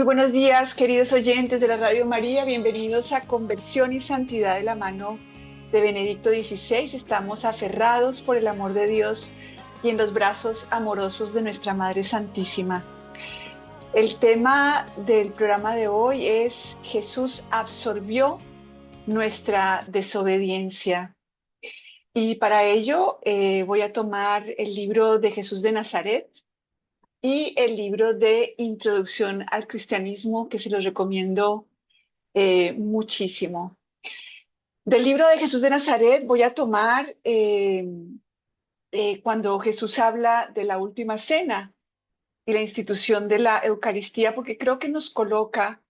buenos días, queridos oyentes de la Radio María. Bienvenidos a Conversión y Santidad de la mano de Benedicto XVI. Estamos aferrados por el amor de Dios y en los brazos amorosos de nuestra Madre Santísima. El tema del programa de hoy es: Jesús absorbió nuestra desobediencia. Y para ello voy a tomar el libro de Jesús de Nazaret y el libro de Introducción al Cristianismo, que se los recomiendo muchísimo. Del libro de Jesús de Nazaret voy a tomar cuando Jesús habla de la última cena y la institución de la Eucaristía, porque creo que nos coloca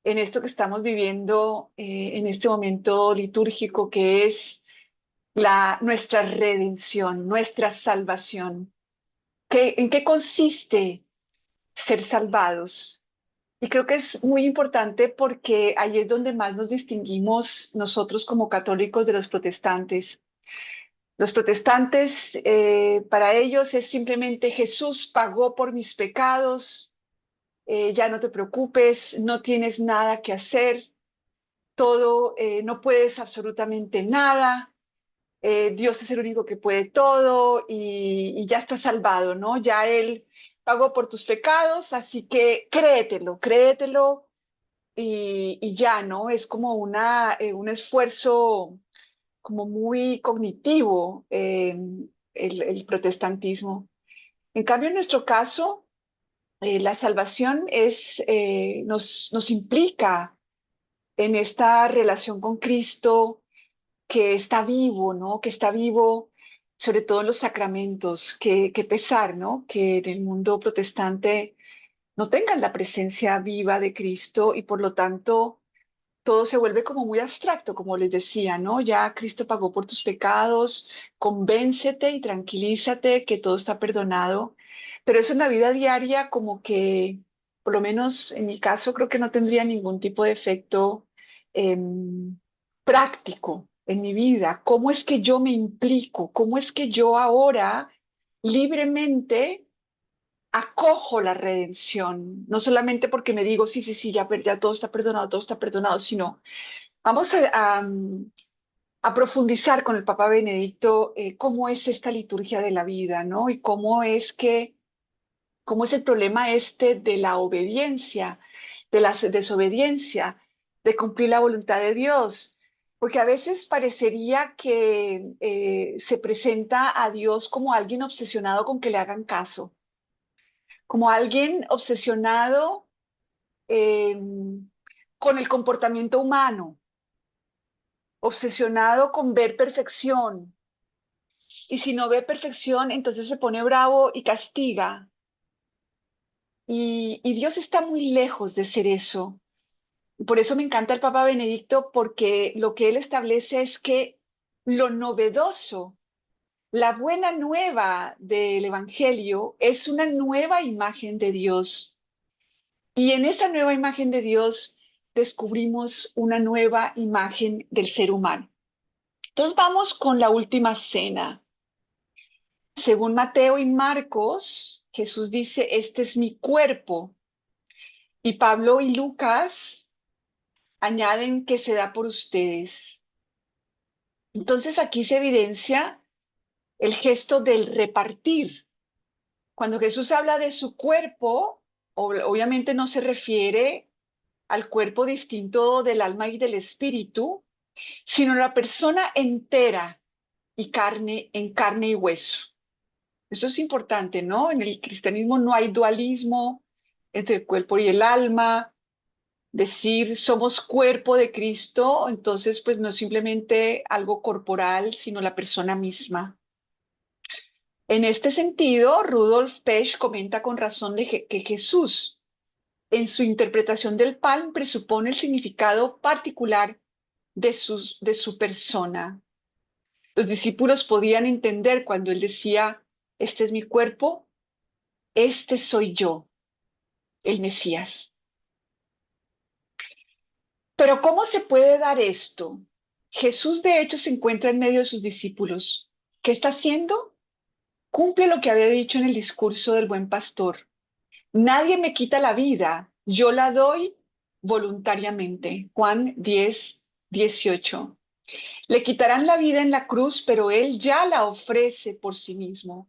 en esto que estamos viviendo en este momento litúrgico, que es nuestra redención, nuestra salvación. ¿En qué consiste ser salvados? Y creo que es muy importante porque ahí es donde más nos distinguimos nosotros como católicos de los protestantes. Los protestantes, para ellos es simplemente: Jesús pagó por mis pecados, ya no te preocupes, no tienes nada que hacer, todo, no puedes absolutamente nada, Dios es el único que puede todo y ya estás salvado, ¿no? Ya Él pagó por tus pecados, así que créetelo, créetelo y ya, ¿no? Es como un esfuerzo como muy cognitivo, el protestantismo. En cambio, en nuestro caso, la salvación nos implica en esta relación con Cristo que está vivo, ¿no? Que está vivo sobre todo en los sacramentos. Qué pesar, ¿no? Que en el mundo protestante no tengan la presencia viva de Cristo y por lo tanto todo se vuelve como muy abstracto, como les decía, ¿no? Ya Cristo pagó por tus pecados, convéncete y tranquilízate que todo está perdonado, pero eso en la vida diaria como que, por lo menos en mi caso, creo que no tendría ningún tipo de efecto práctico en mi vida. ¿Cómo es que yo me implico? ¿Cómo es que yo ahora libremente acojo la redención? No solamente porque me digo, sí, sí, sí, ya todo está perdonado, sino vamos a profundizar con el Papa Benedicto cómo es esta liturgia de la vida, ¿no? Y cómo es el problema este de la obediencia, de la desobediencia, de cumplir la voluntad de Dios. Porque a veces parecería que se presenta a Dios como alguien obsesionado con que le hagan caso, como alguien obsesionado eh, con el comportamiento humano, obsesionado con ver perfección. Y si no ve perfección, entonces se pone bravo y castiga. Y Dios está muy lejos de ser eso. Por eso me encanta el Papa Benedicto, porque lo que él establece es que lo novedoso, la buena nueva del Evangelio, es una nueva imagen de Dios. Y en esa nueva imagen de Dios descubrimos una nueva imagen del ser humano. Entonces vamos con la última cena. Según Mateo y Marcos, Jesús dice: este es mi cuerpo. Y Pablo y Lucas añaden que se da por ustedes. Entonces aquí se evidencia el gesto del repartir. Cuando Jesús habla de su cuerpo, obviamente no se refiere al cuerpo distinto del alma y del espíritu, sino la persona entera y en carne y hueso. Eso es importante, ¿no? En el cristianismo no hay dualismo entre el cuerpo y el alma. Decir somos cuerpo de Cristo, entonces pues no es simplemente algo corporal, sino la persona misma. En este sentido, Rudolf Pesch comenta con razón que Jesús, en su interpretación del pan, presupone el significado particular de su persona. Los discípulos podían entender cuando él decía: este es mi cuerpo, este soy yo, el Mesías. Pero ¿cómo se puede dar esto? Jesús de hecho se encuentra en medio de sus discípulos. ¿Qué está haciendo? Cumple lo que había dicho en el discurso del buen pastor: nadie me quita la vida, yo la doy voluntariamente. Juan 10:18. Le quitarán la vida en la cruz, pero Él ya la ofrece por sí mismo.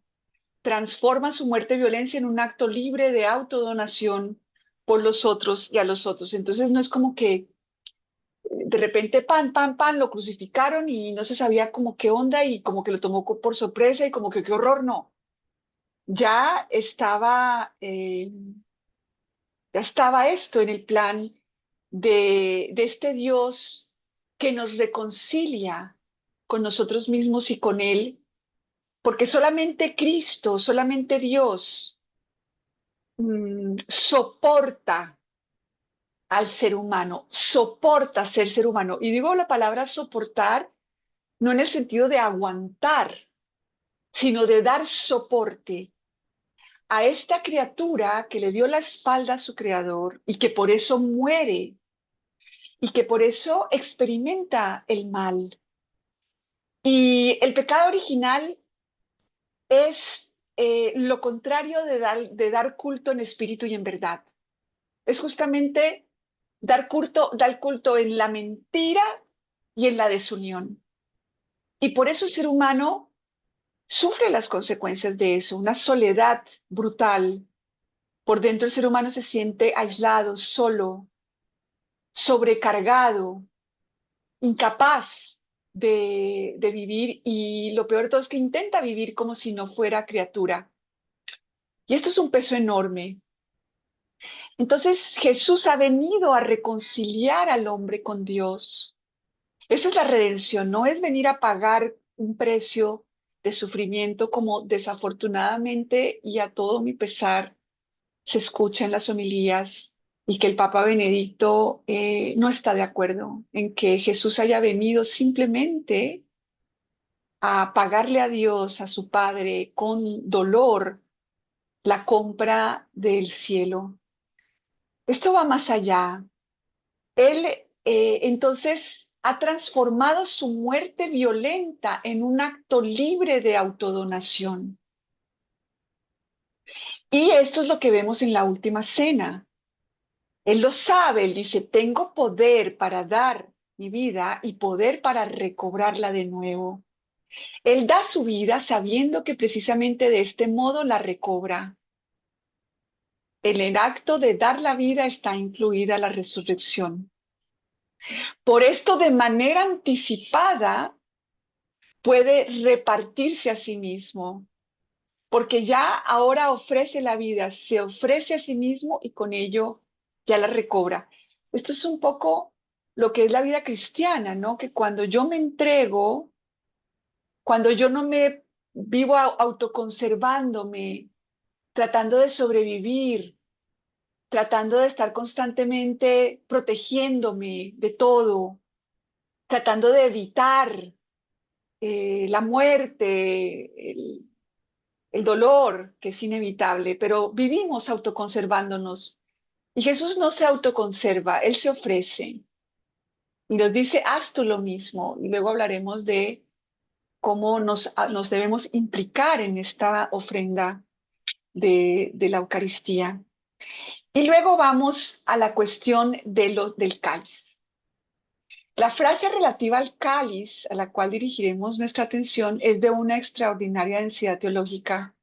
Transforma su muerte violencia en un acto libre de autodonación por los otros y a los otros. Entonces no es como que de repente, lo crucificaron y no se sabía como qué onda y como que lo tomó por sorpresa y como que qué horror, no. Ya estaba, ya estaba esto en el plan de este Dios que nos reconcilia con nosotros mismos y con Él, porque solamente Cristo, solamente Dios soporta al ser humano, soporta ser humano. Y digo la palabra soportar no en el sentido de aguantar, sino de dar soporte a esta criatura que le dio la espalda a su creador y que por eso muere y que por eso experimenta el mal. Y el pecado original es lo contrario de dar culto en espíritu y en verdad. Es justamente dar culto en la mentira y en la desunión. Y por eso el ser humano sufre las consecuencias de eso, una soledad brutal. Por dentro el ser humano se siente aislado, solo, sobrecargado, incapaz de vivir y lo peor de todo es que intenta vivir como si no fuera criatura. Y esto es un peso enorme. Entonces Jesús ha venido a reconciliar al hombre con Dios. Esa es la redención, no es venir a pagar un precio de sufrimiento como desafortunadamente y a todo mi pesar se escucha en las homilías y que el Papa Benedicto no está de acuerdo en que Jesús haya venido simplemente a pagarle a Dios, a su Padre, con dolor la compra del cielo. Esto va más allá. Él entonces ha transformado su muerte violenta en un acto libre de autodonación. Y esto es lo que vemos en la última cena. Él lo sabe, él dice, tengo poder para dar mi vida y poder para recobrarla de nuevo. Él da su vida sabiendo que precisamente de este modo la recobra. En el acto de dar la vida está incluida la resurrección. Por esto, de manera anticipada, puede repartirse a sí mismo, porque ya ahora ofrece la vida, se ofrece a sí mismo y con ello ya la recobra. Esto es un poco lo que es la vida cristiana, ¿no? Que cuando yo me entrego, cuando yo no me vivo autoconservándome, tratando de sobrevivir, tratando de estar constantemente protegiéndome de todo, tratando de evitar la muerte, el dolor, que es inevitable, pero vivimos autoconservándonos. Y Jesús no se autoconserva, Él se ofrece y nos dice, haz tú lo mismo. Y luego hablaremos de cómo nos debemos implicar en esta ofrenda de la Eucaristía. Y luego vamos a la cuestión del cáliz. La frase relativa al cáliz, a la cual dirigiremos nuestra atención, es de una extraordinaria densidad teológica.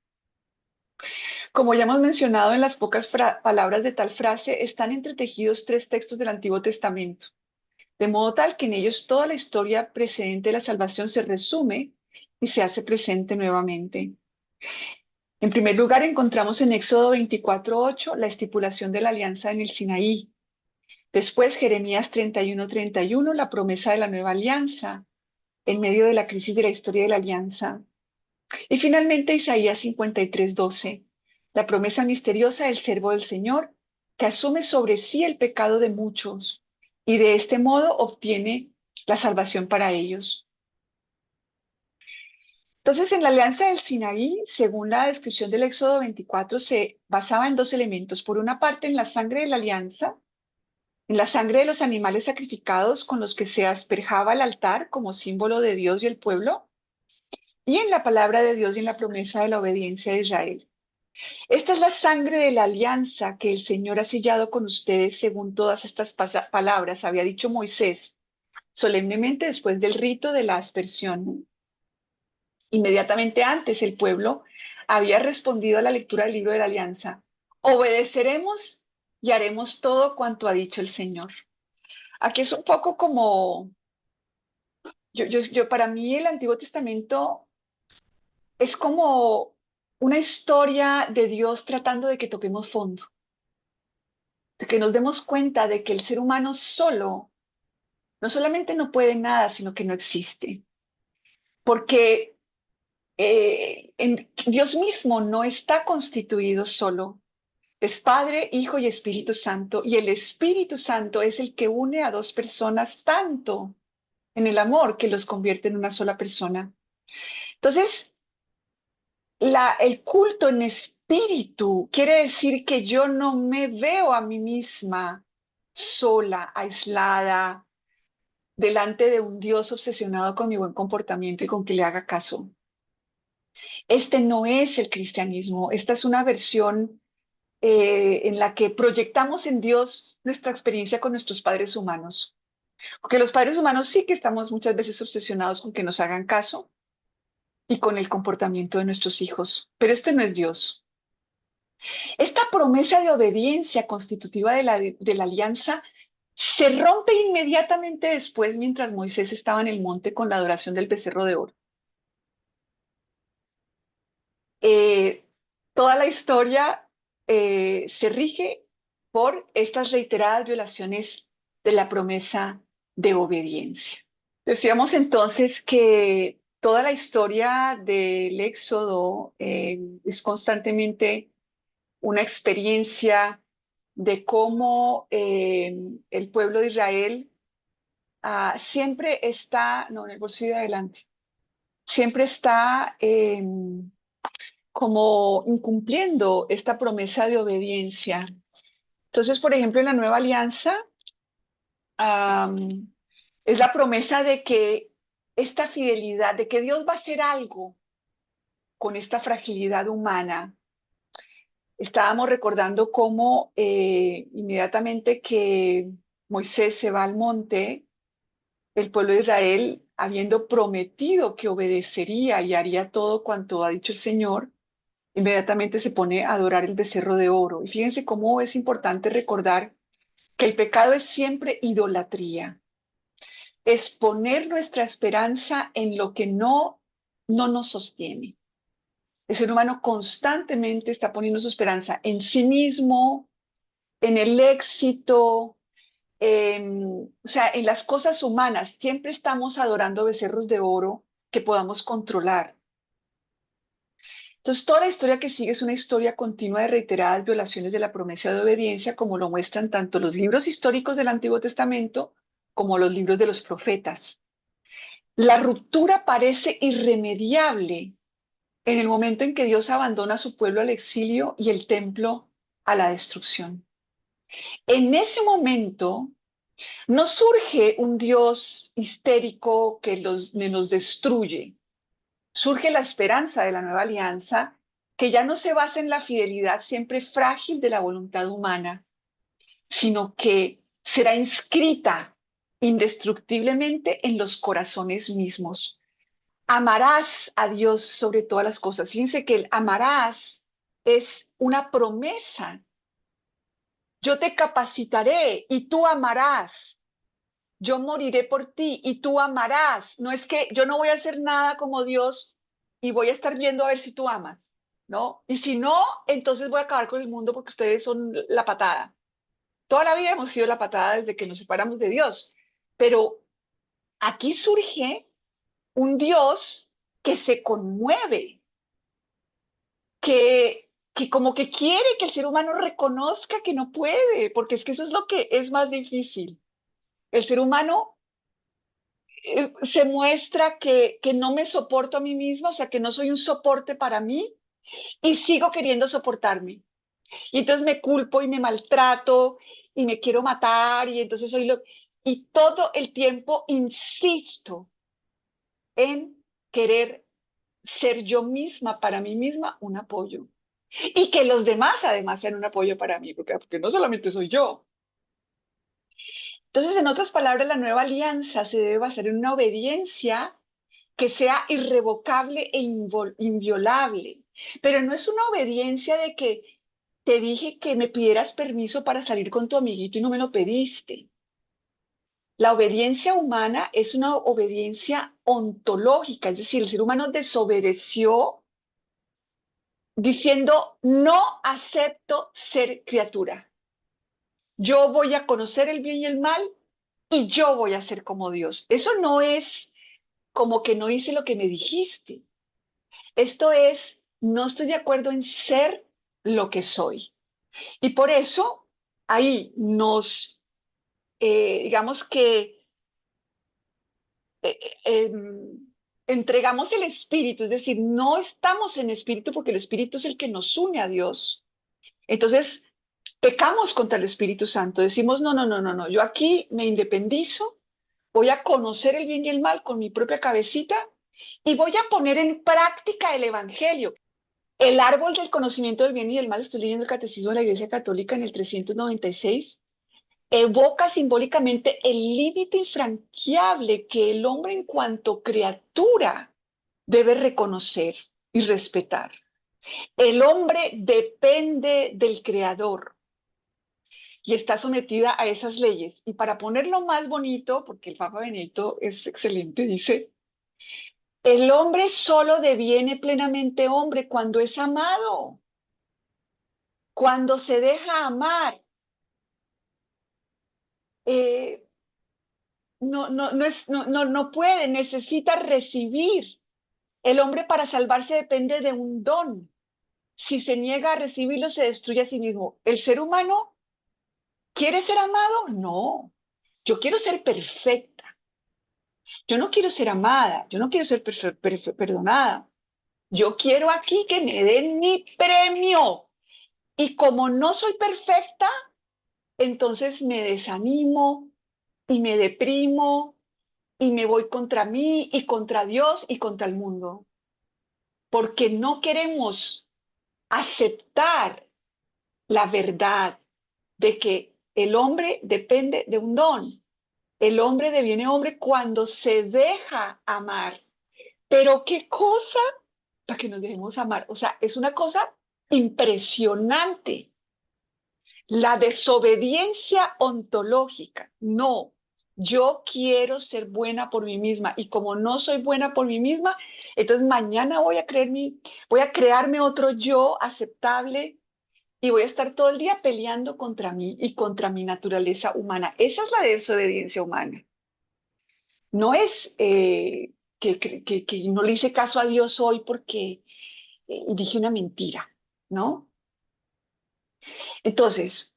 Como ya hemos mencionado en las pocas palabras de tal frase, están entretejidos tres textos del Antiguo Testamento, de modo tal que en ellos toda la historia precedente de la salvación se resume y se hace presente nuevamente. En primer lugar, encontramos en Éxodo 24:8 la estipulación de la alianza en el Sinaí. Después, Jeremías 31:31, la promesa de la nueva alianza en medio de la crisis de la historia de la alianza. Y finalmente, Isaías 53:12, la promesa misteriosa del siervo del Señor, que asume sobre sí el pecado de muchos y de este modo obtiene la salvación para ellos. Entonces, en la alianza del Sinaí, según la descripción del Éxodo 24, se basaba en dos elementos. Por una parte, en la sangre de la alianza, en la sangre de los animales sacrificados con los que se asperjaba el altar como símbolo de Dios y el pueblo, y en la palabra de Dios y en la promesa de la obediencia de Israel. Esta es la sangre de la alianza que el Señor ha sellado con ustedes según todas estas palabras, había dicho Moisés solemnemente después del rito de la aspersión. Inmediatamente antes el pueblo había respondido a la lectura del libro de la alianza. Obedeceremos y haremos todo cuanto ha dicho el Señor. Aquí es un poco como, para mí el Antiguo Testamento es como una historia de Dios tratando de que toquemos fondo, de que nos demos cuenta de que el ser humano solo no solamente no puede nada, sino que no existe. Porque Dios mismo no está constituido solo. Es Padre, Hijo y Espíritu Santo. Y el Espíritu Santo es el que une a dos personas tanto en el amor que los convierte en una sola persona. Entonces, el culto en espíritu quiere decir que yo no me veo a mí misma sola, aislada, delante de un Dios obsesionado con mi buen comportamiento y con que le haga caso. Este no es el cristianismo, esta es una versión en la que proyectamos en Dios nuestra experiencia con nuestros padres humanos. Porque los padres humanos sí que estamos muchas veces obsesionados con que nos hagan caso y con el comportamiento de nuestros hijos, pero este no es Dios. Esta promesa de obediencia constitutiva de la alianza se rompe inmediatamente después mientras Moisés estaba en el monte con la adoración del becerro de oro. Eh, Toda la historia se rige por estas reiteradas violaciones de la promesa de obediencia. Decíamos entonces que toda la historia del Éxodo es constantemente una experiencia de cómo el pueblo de Israel siempre está, no, en el bolsillo de adelante, siempre está como incumpliendo esta promesa de obediencia. Entonces, por ejemplo, en la nueva alianza, am, es la promesa de que esta fidelidad, de que Dios va a hacer algo con esta fragilidad humana. Estábamos recordando cómo inmediatamente que Moisés se va al monte, el pueblo de Israel, habiendo prometido que obedecería y haría todo cuanto ha dicho el Señor, inmediatamente se pone a adorar el becerro de oro. Y fíjense cómo es importante recordar que el pecado es siempre idolatría, es poner nuestra esperanza en lo que no nos sostiene. El ser humano constantemente está poniendo su esperanza en sí mismo, en el éxito, o sea, en las cosas humanas. Siempre estamos adorando becerros de oro que podamos controlar. Entonces, toda la historia que sigue es una historia continua de reiteradas violaciones de la promesa de obediencia, como lo muestran tanto los libros históricos del Antiguo Testamento como los libros de los profetas. La ruptura parece irremediable en el momento en que Dios abandona a su pueblo al exilio y el templo a la destrucción. En ese momento no surge un Dios histérico que nos destruye. Surge la esperanza de la nueva alianza que ya no se basa en la fidelidad siempre frágil de la voluntad humana, sino que será inscrita indestructiblemente en los corazones mismos. Amarás a Dios sobre todas las cosas. Fíjense que el amarás es una promesa. Yo te capacitaré y tú amarás. Yo moriré por ti y tú amarás. No es que yo no voy a hacer nada como Dios y voy a estar viendo a ver si tú amas, ¿no? Y si no, entonces voy a acabar con el mundo porque ustedes son la patada. Toda la vida hemos sido la patada desde que nos separamos de Dios, pero aquí surge un Dios que se conmueve, que como que quiere que el ser humano reconozca que no puede, porque es que eso es lo que es más difícil. El ser humano se muestra que no me soporto a mí misma, o sea, que no soy un soporte para mí y sigo queriendo soportarme. Y entonces me culpo y me maltrato y me quiero matar y entonces soy lo... Y todo el tiempo insisto en querer ser yo misma, para mí misma, un apoyo. y que los demás además sean un apoyo para mí, porque no solamente soy yo. Entonces, en otras palabras, la nueva alianza se debe basar en una obediencia que sea irrevocable e inviolable, pero no es una obediencia de que te dije que me pidieras permiso para salir con tu amiguito y no me lo pediste. La obediencia humana es una obediencia ontológica, es decir, el ser humano desobedeció diciendo, no acepto ser criatura. Yo voy a conocer el bien y el mal y yo voy a ser como Dios. Eso no es como que no hice lo que me dijiste. Esto es, no estoy de acuerdo en ser lo que soy. Y por eso ahí nos, digamos que eh, eh, entregamos el espíritu, es decir, no estamos en espíritu porque el espíritu es el que nos une a Dios. Entonces, pecamos contra el Espíritu Santo, decimos, no, no, no, no, no, yo aquí me independizo, voy a conocer el bien y el mal con mi propia cabecita y voy a poner en práctica el Evangelio. El árbol del conocimiento del bien y del mal, estoy leyendo el Catecismo de la Iglesia Católica en el 396, evoca simbólicamente el límite infranqueable que el hombre en cuanto criatura debe reconocer y respetar. El hombre depende del Creador y está sometida a esas leyes. Y para ponerlo más bonito, porque el Papa Benedicto es excelente, dice, el hombre solo deviene plenamente hombre cuando es amado, cuando se deja amar. Eh, no puede, necesita recibir. El hombre para salvarse depende de un don. Si se niega a recibirlo, se destruye a sí mismo. ¿El ser humano quiere ser amado? No. Yo quiero ser perfecta. Yo no quiero ser amada. Yo no quiero ser perdonada. Yo quiero aquí que me den mi premio. Y como no soy perfecta, entonces me desanimo y me deprimo y me voy contra mí y contra Dios y contra el mundo, porque no queremos aceptar la verdad de que el hombre depende de un don. El hombre deviene hombre cuando se deja amar. Pero qué cosa para que nos dejemos amar. O sea, es una cosa impresionante. La desobediencia ontológica. No, yo quiero ser buena por mí misma y como no soy buena por mí misma, entonces mañana voy a crearme otro yo aceptable y voy a estar todo el día peleando contra mí y contra mi naturaleza humana. Esa es la desobediencia humana. No es que no le hice caso a Dios hoy porque dije una mentira, ¿no? Entonces,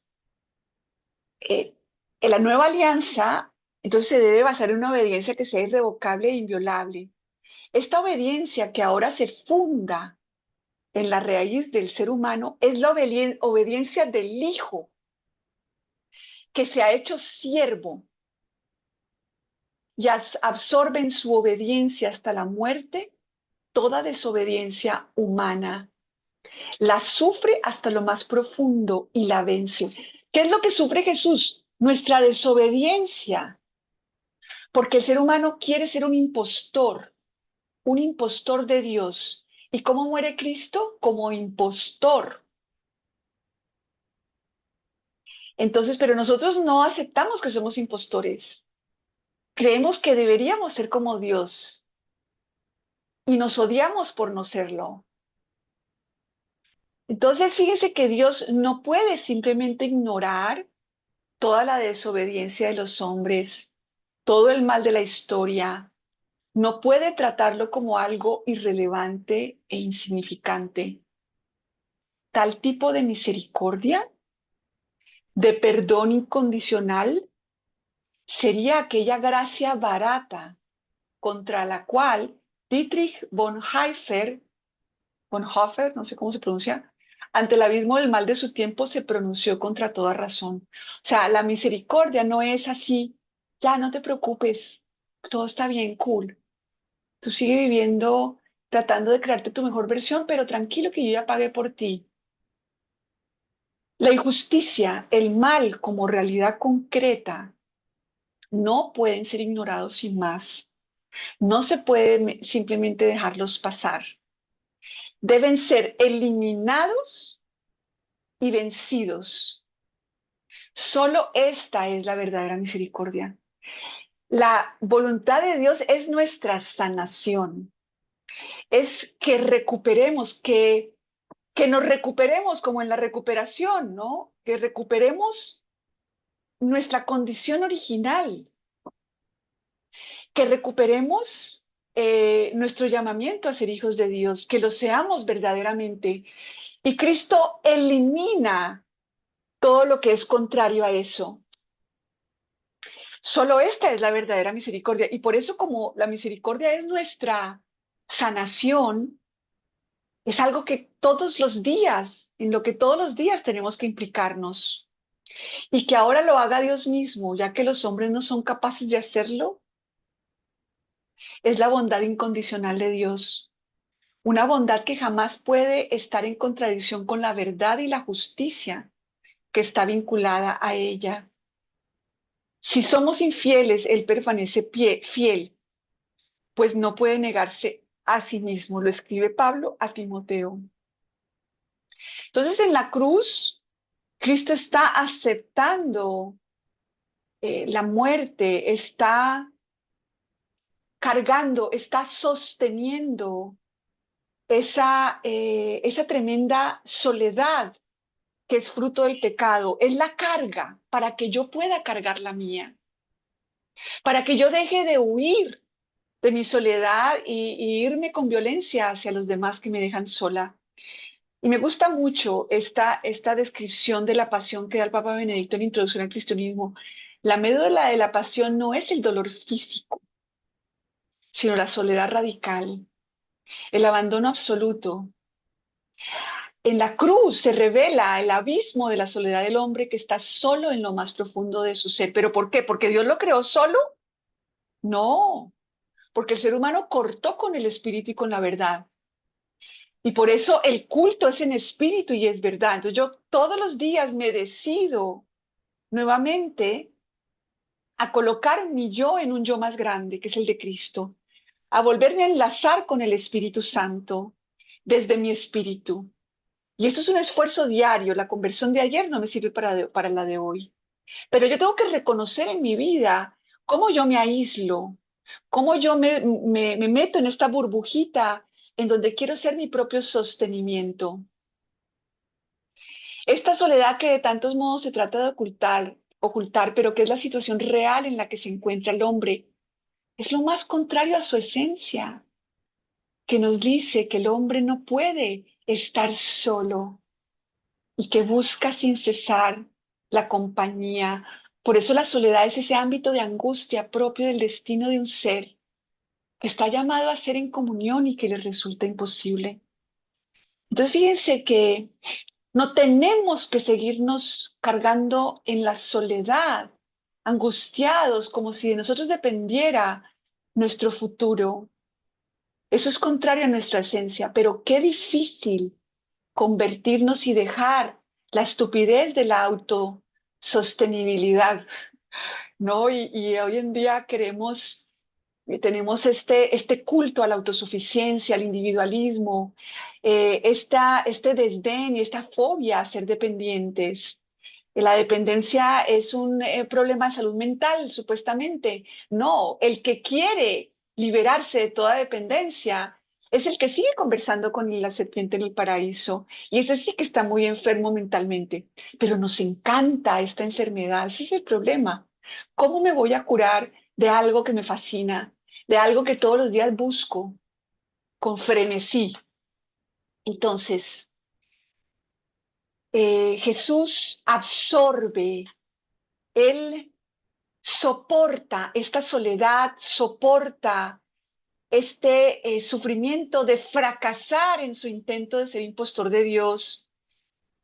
eh, en la nueva alianza, entonces se debe basar en una obediencia que sea irrevocable e inviolable. Esta obediencia que ahora se funda en la raíz del ser humano es la obediencia del Hijo, que se ha hecho siervo y absorbe en su obediencia hasta la muerte toda desobediencia humana. La sufre hasta lo más profundo y la vence. ¿Qué es lo que sufre Jesús? Nuestra desobediencia. Porque el ser humano quiere ser un impostor de Dios. ¿Y cómo muere Cristo? Como impostor. Entonces, pero nosotros no aceptamos que somos impostores. Creemos que deberíamos ser como Dios y nos odiamos por no serlo. Entonces, fíjense que Dios no puede simplemente ignorar toda la desobediencia de los hombres, todo el mal de la historia. No puede tratarlo como algo irrelevante e insignificante. Tal tipo de misericordia, de perdón incondicional, sería aquella gracia barata contra la cual Dietrich Bonhoeffer, no sé cómo se pronuncia, ante el abismo del mal de su tiempo se pronunció contra toda razón. O sea, la misericordia no es así, ya no te preocupes, todo está bien, cool. Tú sigue viviendo, tratando de crearte tu mejor versión, pero tranquilo que yo ya pagué por ti. La injusticia, el mal como realidad concreta, no pueden ser ignorados sin más. No se puede simplemente dejarlos pasar. Deben ser eliminados y vencidos. Solo esta es la verdadera misericordia. La voluntad de Dios es nuestra sanación. Es que recuperemos, que nos recuperemos como en la recuperación, ¿no? Que recuperemos nuestra condición original, que recuperemos nuestro llamamiento a ser hijos de Dios, que lo seamos verdaderamente. Y Cristo elimina todo lo que es contrario a eso. Solo esta es la verdadera misericordia. Y por eso como la misericordia es nuestra sanación, es algo que todos los días, en lo que todos los días tenemos que implicarnos. Y que ahora lo haga Dios mismo, ya que los hombres no son capaces de hacerlo, es la bondad incondicional de Dios. Una bondad que jamás puede estar en contradicción con la verdad y la justicia que está vinculada a ella. Si somos infieles, Él permanece fiel, pues no puede negarse a sí mismo. Lo escribe Pablo a Timoteo. Entonces, en la cruz, Cristo está aceptando la muerte, está cargando, está sosteniendo esa tremenda soledad que es fruto del pecado. Él la carga para que yo pueda cargar la mía, para que yo deje de huir de mi soledad y irme con violencia hacia los demás que me dejan sola. Y me gusta mucho esta descripción de la pasión que da el Papa Benedicto en Introducción al Cristianismo. La médula de la pasión no es el dolor físico, sino la soledad radical, el abandono absoluto. En la cruz se revela el abismo de la soledad del hombre que está solo en lo más profundo de su ser. ¿Pero por qué? ¿Porque Dios lo creó solo? No, porque el ser humano cortó con el espíritu y con la verdad. Y por eso el culto es en espíritu y es verdad. Entonces yo todos los días me decido nuevamente a colocar mi yo en un yo más grande, que es el de Cristo, a volverme a enlazar con el Espíritu Santo desde mi espíritu. Y eso es un esfuerzo diario. La conversión de ayer no me sirve para la de hoy. Pero yo tengo que reconocer en mi vida cómo yo me aíslo, cómo yo me meto en esta burbujita en donde quiero ser mi propio sostenimiento. Esta soledad que de tantos modos se trata de ocultar, pero que es la situación real en la que se encuentra el hombre, es lo más contrario a su esencia, que nos dice que el hombre no puede estar solo y que busca sin cesar la compañía. Por eso la soledad es ese ámbito de angustia propio del destino de un ser que está llamado a ser en comunión y que le resulta imposible. Entonces fíjense que no tenemos que seguirnos cargando en la soledad, angustiados, como si de nosotros dependiera nuestro futuro. Eso es contrario a nuestra esencia, pero qué difícil convertirnos y dejar la estupidez de la autosostenibilidad, ¿no? Y hoy en día tenemos este culto a la autosuficiencia, al individualismo, este desdén y esta fobia a ser dependientes. La dependencia es un problema de salud mental, supuestamente. No, el que quiere liberarse de toda dependencia es el que sigue conversando con la serpiente en el paraíso. Y ese sí que está muy enfermo mentalmente. Pero nos encanta esta enfermedad. Ese es el problema. ¿Cómo me voy a curar de algo que me fascina, de algo que todos los días busco con frenesí? Entonces, Jesús absorbe, Él soporta esta soledad, soporta este sufrimiento de fracasar en su intento de ser impostor de Dios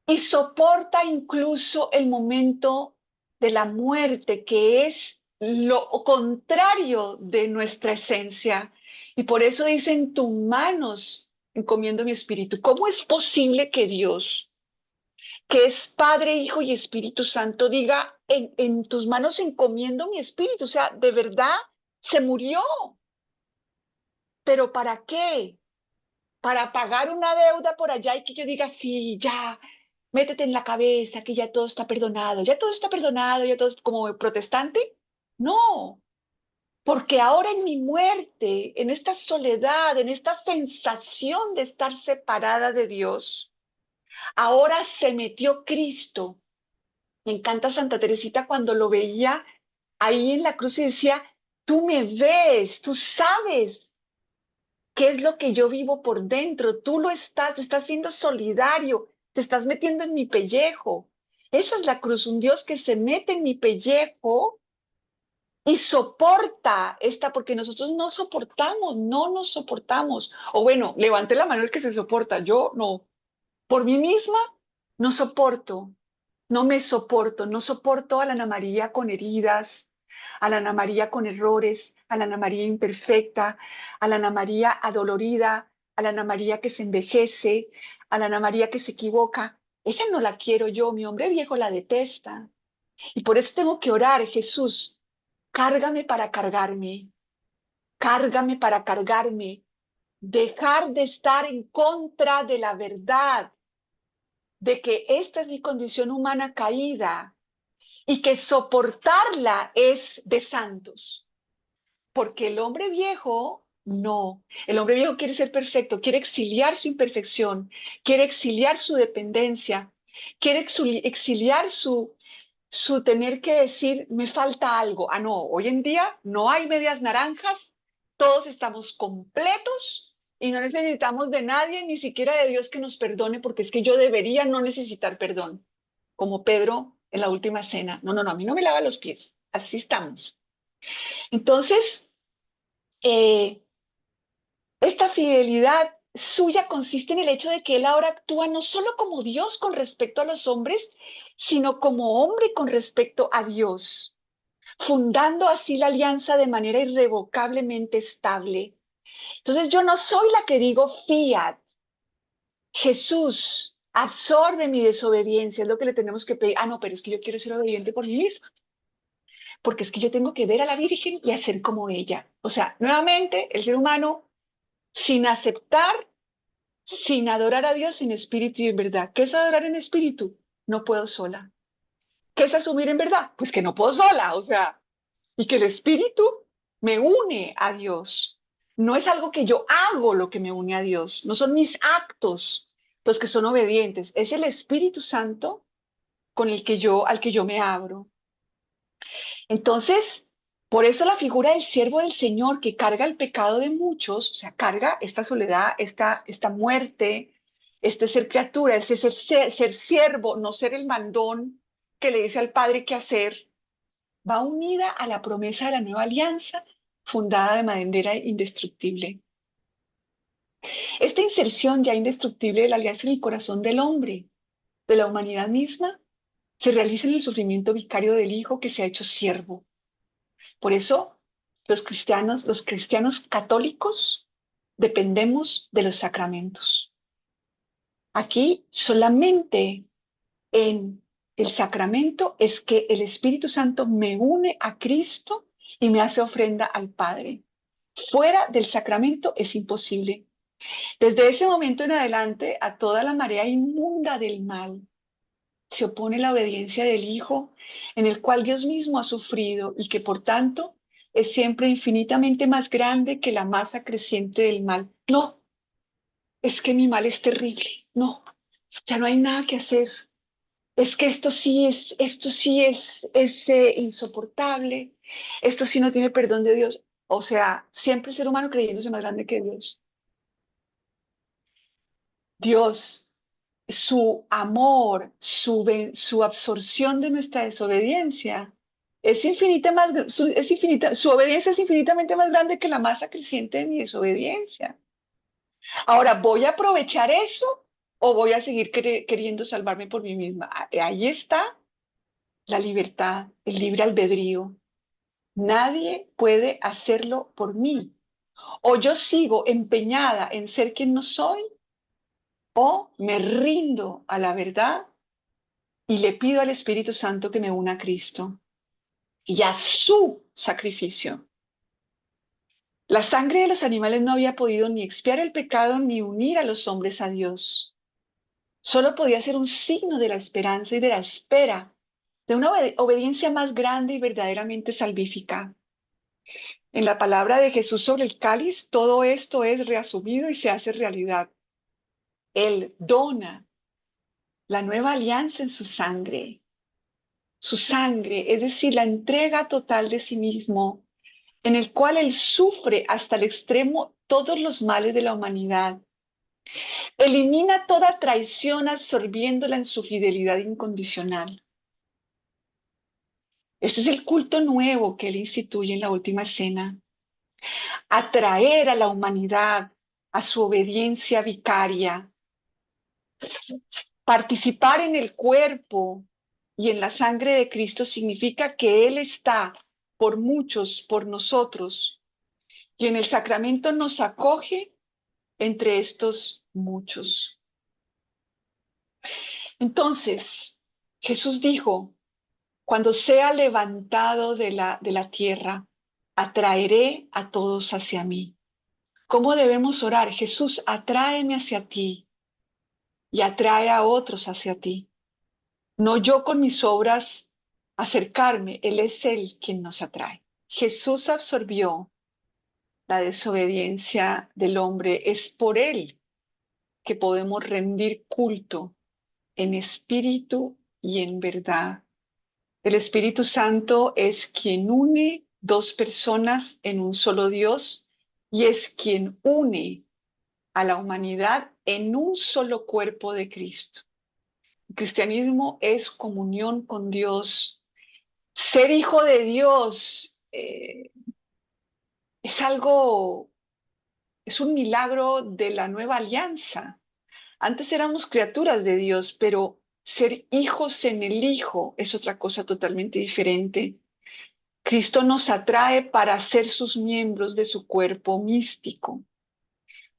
y soporta incluso el momento de la muerte, que es lo contrario de nuestra esencia. Y por eso dice, en tus manos encomiendo mi espíritu. ¿Cómo es posible que Dios, que es Padre, Hijo y Espíritu Santo, diga, en tus manos encomiendo mi espíritu. O sea, de verdad se murió. ¿Pero para qué? Para pagar una deuda por allá y que yo diga, sí, ya, métete en la cabeza que ya todo está perdonado, ya todo es como protestante. No, porque ahora en mi muerte, en esta soledad, en esta sensación de estar separada de Dios, ahora se metió Cristo. Me encanta Santa Teresita cuando lo veía ahí en la cruz y decía, tú me ves, tú sabes qué es lo que yo vivo por dentro, tú lo estás, te estás siendo solidario, te estás metiendo en mi pellejo. Esa es la cruz, un Dios que se mete en mi pellejo y soporta esta, porque nosotros no soportamos, no nos soportamos. O bueno, levante la mano el que se soporta, yo no. Por mí misma no soporto, no me soporto, no soporto a la Ana María con heridas, a la Ana María con errores, a la Ana María imperfecta, a la Ana María adolorida, a la Ana María que se envejece, a la Ana María que se equivoca. Esa no la quiero yo, mi hombre viejo la detesta. Y por eso tengo que orar, Jesús, cárgame para cargarme, dejar de estar en contra de la verdad, de que esta es mi condición humana caída y que soportarla es de santos. Porque el hombre viejo, no. El hombre viejo quiere ser perfecto, quiere exiliar su imperfección, quiere exiliar su dependencia, quiere exiliar su tener que decir, me falta algo. Ah, no, hoy en día no hay medias naranjas, todos estamos completos y no necesitamos de nadie, ni siquiera de Dios que nos perdone, porque es que yo debería no necesitar perdón, como Pedro en la última cena. No, no, no, a mí no me lava los pies, así estamos. Entonces, eh, esta fidelidad suya consiste en el hecho de que él ahora actúa no solo como Dios con respecto a los hombres, sino como hombre con respecto a Dios, fundando así la alianza de manera irrevocablemente estable. Entonces yo no soy la que digo fiat, Jesús, absorbe mi desobediencia, es lo que le tenemos que pedir. Ah, no, pero es que yo quiero ser obediente por mí misma, porque es que yo tengo que ver a la Virgen y hacer como ella. O sea, nuevamente, el ser humano, sin aceptar, sin adorar a Dios en espíritu y en verdad. ¿Qué es adorar en espíritu? No puedo sola. ¿Qué es asumir en verdad? Pues que no puedo sola, o sea, y que el espíritu me une a Dios. No es algo que yo hago lo que me une a Dios, no son mis actos los que son obedientes, es el Espíritu Santo con el que al que yo me abro. Entonces, por eso la figura del siervo del Señor que carga el pecado de muchos, o sea, carga esta soledad, esta muerte, este ser criatura, ese ser siervo, no ser el mandón que le dice al Padre qué hacer, va unida a la promesa de la nueva alianza fundada de manera indestructible. Esta inserción ya indestructible de la alianza en el corazón del hombre, de la humanidad misma, se realiza en el sufrimiento vicario del Hijo que se ha hecho siervo. Por eso, los cristianos católicos, dependemos de los sacramentos. Aquí solamente en el sacramento es que el Espíritu Santo me une a Cristo y me hace ofrenda al Padre. Fuera del sacramento es imposible. Desde ese momento en adelante, a toda la marea inmunda del mal se opone la obediencia del Hijo, en el cual Dios mismo ha sufrido y que por tanto es siempre infinitamente más grande que la masa creciente del mal. No, es que mi mal es terrible. No, ya no hay nada que hacer. Es que esto sí es insoportable. Esto sí no tiene perdón de Dios. O sea, siempre el ser humano creyéndose más grande que Dios. Dios, su amor, su absorción de nuestra desobediencia es infinita más, es infinita, su obediencia es infinitamente más grande que la masa creciente de mi desobediencia. Ahora, ¿voy a aprovechar eso o voy a seguir queriendo salvarme por mí misma? Ahí está la libertad, el libre albedrío. Nadie puede hacerlo por mí. O yo sigo empeñada en ser quien no soy, o me rindo a la verdad y le pido al Espíritu Santo que me una a Cristo y a su sacrificio. La sangre de los animales no había podido ni expiar el pecado ni unir a los hombres a Dios. Solo podía ser un signo de la esperanza y de la espera, de una obediencia más grande y verdaderamente salvífica. En la palabra de Jesús sobre el cáliz, todo esto es reasumido y se hace realidad. Él dona la nueva alianza en su sangre, es decir, la entrega total de sí mismo, en el cual Él sufre hasta el extremo todos los males de la humanidad. Elimina toda traición absorbiéndola en su fidelidad incondicional. Este es el culto nuevo que Él instituye en la última cena. Atraer a la humanidad a su obediencia vicaria. Participar en el cuerpo y en la sangre de Cristo significa que Él está por muchos, por nosotros, y en el sacramento nos acoge entre estos muchos. Entonces, Jesús dijo, cuando sea levantado de la tierra, atraeré a todos hacia mí. ¿Cómo debemos orar? Jesús, atráeme hacia ti y atrae a otros hacia ti. No yo con mis obras acercarme, Él es Él quien nos atrae. Jesús absorbió la desobediencia del hombre. Es por Él que podemos rendir culto en espíritu y en verdad. El Espíritu Santo es quien une dos personas en un solo Dios y es quien une a la humanidad en un solo cuerpo de Cristo. El cristianismo es comunión con Dios. Ser hijo de Dios es algo, es un milagro de la nueva alianza. Antes éramos criaturas de Dios, pero ser hijos en el Hijo es otra cosa totalmente diferente. Cristo nos atrae para ser sus miembros de su cuerpo místico,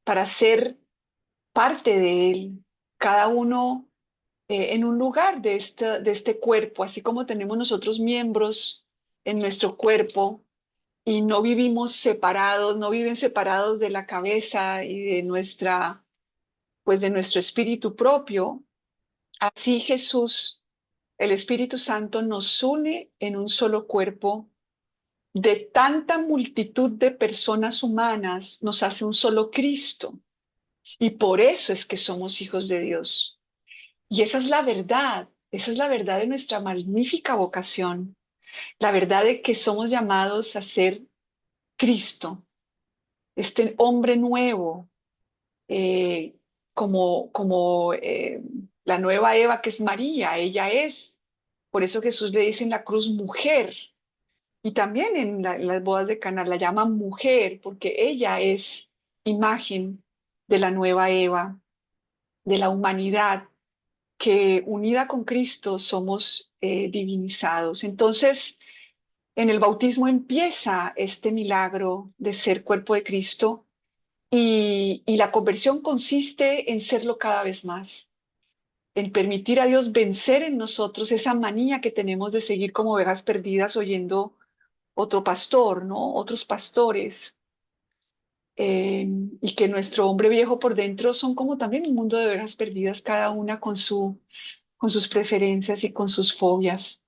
para ser parte de Él, cada uno en un lugar de este cuerpo, así como tenemos nosotros miembros en nuestro cuerpo y no vivimos separados, no viven separados de la cabeza y de nuestra, pues de nuestro espíritu propio. Así Jesús, el Espíritu Santo, nos une en un solo cuerpo. De tanta multitud de personas humanas nos hace un solo Cristo. Y por eso es que somos hijos de Dios. Y esa es la verdad de nuestra magnífica vocación, la verdad de que somos llamados a ser Cristo, este hombre nuevo, eh, como la nueva Eva que es María, ella es. Por eso Jesús le dice en la cruz mujer, y también en las bodas de Caná la llaman mujer, porque ella es imagen de la nueva Eva, de la humanidad, que unida con Cristo somos divinizados. Entonces, en el bautismo empieza este milagro de ser cuerpo de Cristo y la conversión consiste en serlo cada vez más, en permitir a Dios vencer en nosotros esa manía que tenemos de seguir como ovejas perdidas oyendo otro pastor, ¿no? Otros pastores. Y que nuestro hombre viejo por dentro son como también un mundo de ovejas perdidas, cada una con sus preferencias y con sus fobias.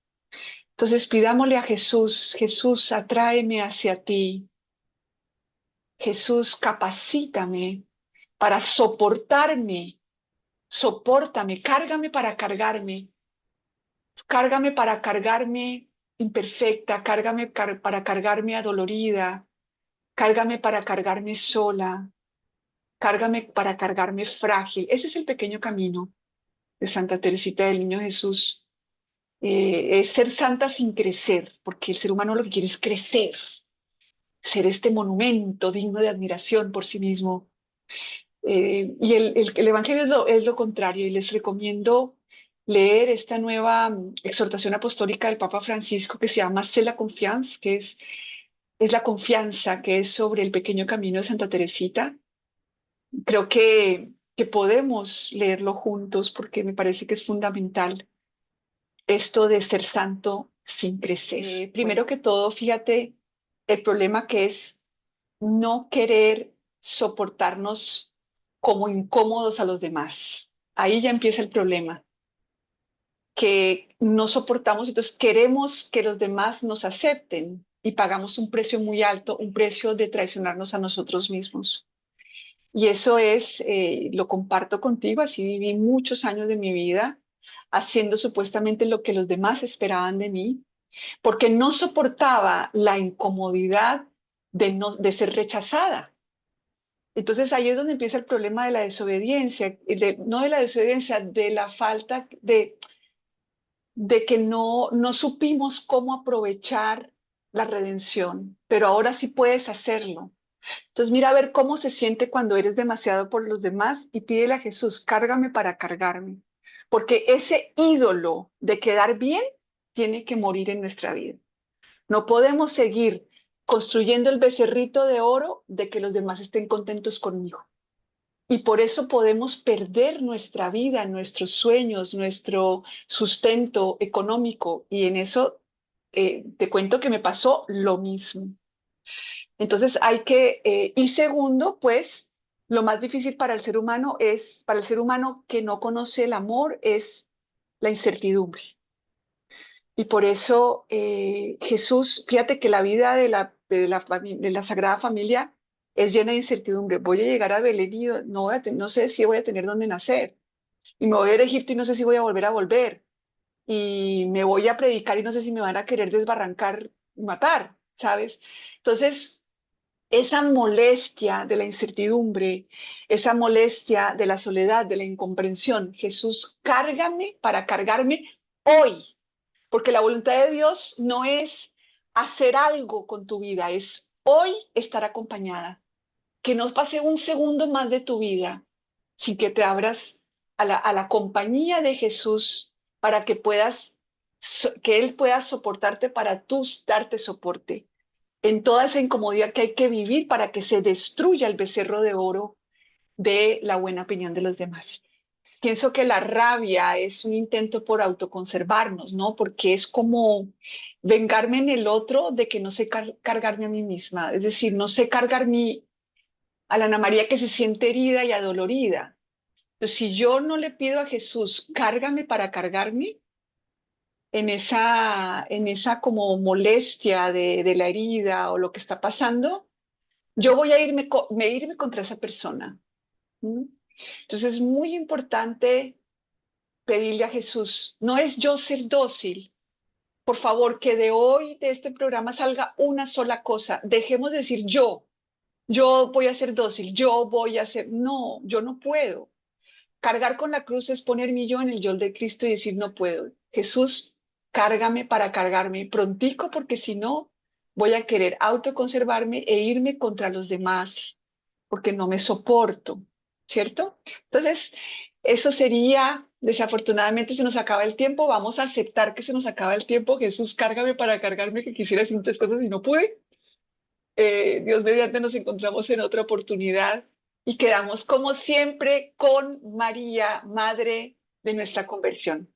Entonces pidámosle a Jesús, Jesús, atráeme hacia ti. Jesús, capacítame para soportarme, sopórtame, cárgame para cargarme imperfecta, para cargarme adolorida, cárgame para cargarme sola, cárgame para cargarme frágil. Ese es el pequeño camino de Santa Teresita del Niño Jesús. Es ser santa sin crecer, porque el ser humano lo que quiere es crecer, ser este monumento digno de admiración por sí mismo. Y el Evangelio es lo contrario, y les recomiendo leer esta nueva exhortación apostólica del Papa Francisco que se llama C'est la confiance, es la confianza, que es sobre el pequeño camino de Santa Teresita. Creo que podemos leerlo juntos porque me parece que es fundamental esto de ser santo sin crecer. Primero que todo, fíjate el problema que es no querer soportarnos como incómodos a los demás. Ahí ya empieza el problema, que no soportamos, entonces queremos que los demás nos acepten y pagamos un precio muy alto, un precio de traicionarnos a nosotros mismos. Y eso es, lo comparto contigo, así viví muchos años de mi vida haciendo supuestamente lo que los demás esperaban de mí, porque no soportaba la incomodidad de ser rechazada. Entonces ahí es donde empieza el problema de la desobediencia, no de la desobediencia, de la falta de que no supimos cómo aprovechar la redención, pero ahora sí puedes hacerlo. Entonces mira a ver cómo se siente cuando eres demasiado por los demás y pídele a Jesús, cárgame para cargarme, porque ese ídolo de quedar bien tiene que morir en nuestra vida. No podemos seguir construyendo el becerrito de oro de que los demás estén contentos conmigo. Y por eso podemos perder nuestra vida, nuestros sueños, nuestro sustento económico. Y en eso te cuento que me pasó lo mismo. Entonces hay que, y segundo, pues lo más difícil para el ser humano es, para el ser humano que no conoce el amor, es la incertidumbre. Y por eso Jesús, fíjate que la vida de la Sagrada Familia es llena de incertidumbre. Voy a llegar a Belén y no sé si voy a tener dónde nacer. Y me voy a ir a Egipto y no sé si voy a volver a volver. Y me voy a predicar y no sé si me van a querer desbarrancar y matar, ¿sabes? Entonces, esa molestia de la incertidumbre, esa molestia de la soledad, de la incomprensión, Jesús, cárgame para cargarme hoy, porque la voluntad de Dios no es hacer algo con tu vida, es hoy estar acompañada. Que no pase un segundo más de tu vida sin que te abras a la compañía de Jesús para que puedas, que Él pueda soportarte para tú darte soporte en toda esa incomodidad que hay que vivir para que se destruya el becerro de oro de la buena opinión de los demás. Pienso que la rabia es un intento por autoconservarnos, ¿no? Porque es como vengarme en el otro de que no sé cargarme a mí misma, es decir, no sé cargar a la Ana María que se siente herida y adolorida. Entonces, si yo no le pido a Jesús, cárgame para cargarme en esa como molestia de la herida o lo que está pasando, yo voy a irme contra esa persona. ¿Mm? Entonces es muy importante pedirle a Jesús, no es yo ser dócil, por favor, que de hoy, de este programa, salga una sola cosa. Dejemos de decir yo voy a ser dócil, yo voy a ser, no, yo no puedo. Cargar con la cruz es poner mi yo en el yo de Cristo y decir no puedo. Jesús, cárgame para cargarme prontico, porque si no, voy a querer autoconservarme e irme contra los demás porque no me soporto, ¿cierto? Entonces, eso sería, desafortunadamente se nos acaba el tiempo, vamos a aceptar que se nos acaba el tiempo, Jesús, cárgame para cargarme, que quisiera hacer muchas cosas y no pude. Dios mediante nos encontramos en otra oportunidad y quedamos como siempre con María, Madre de nuestra conversión.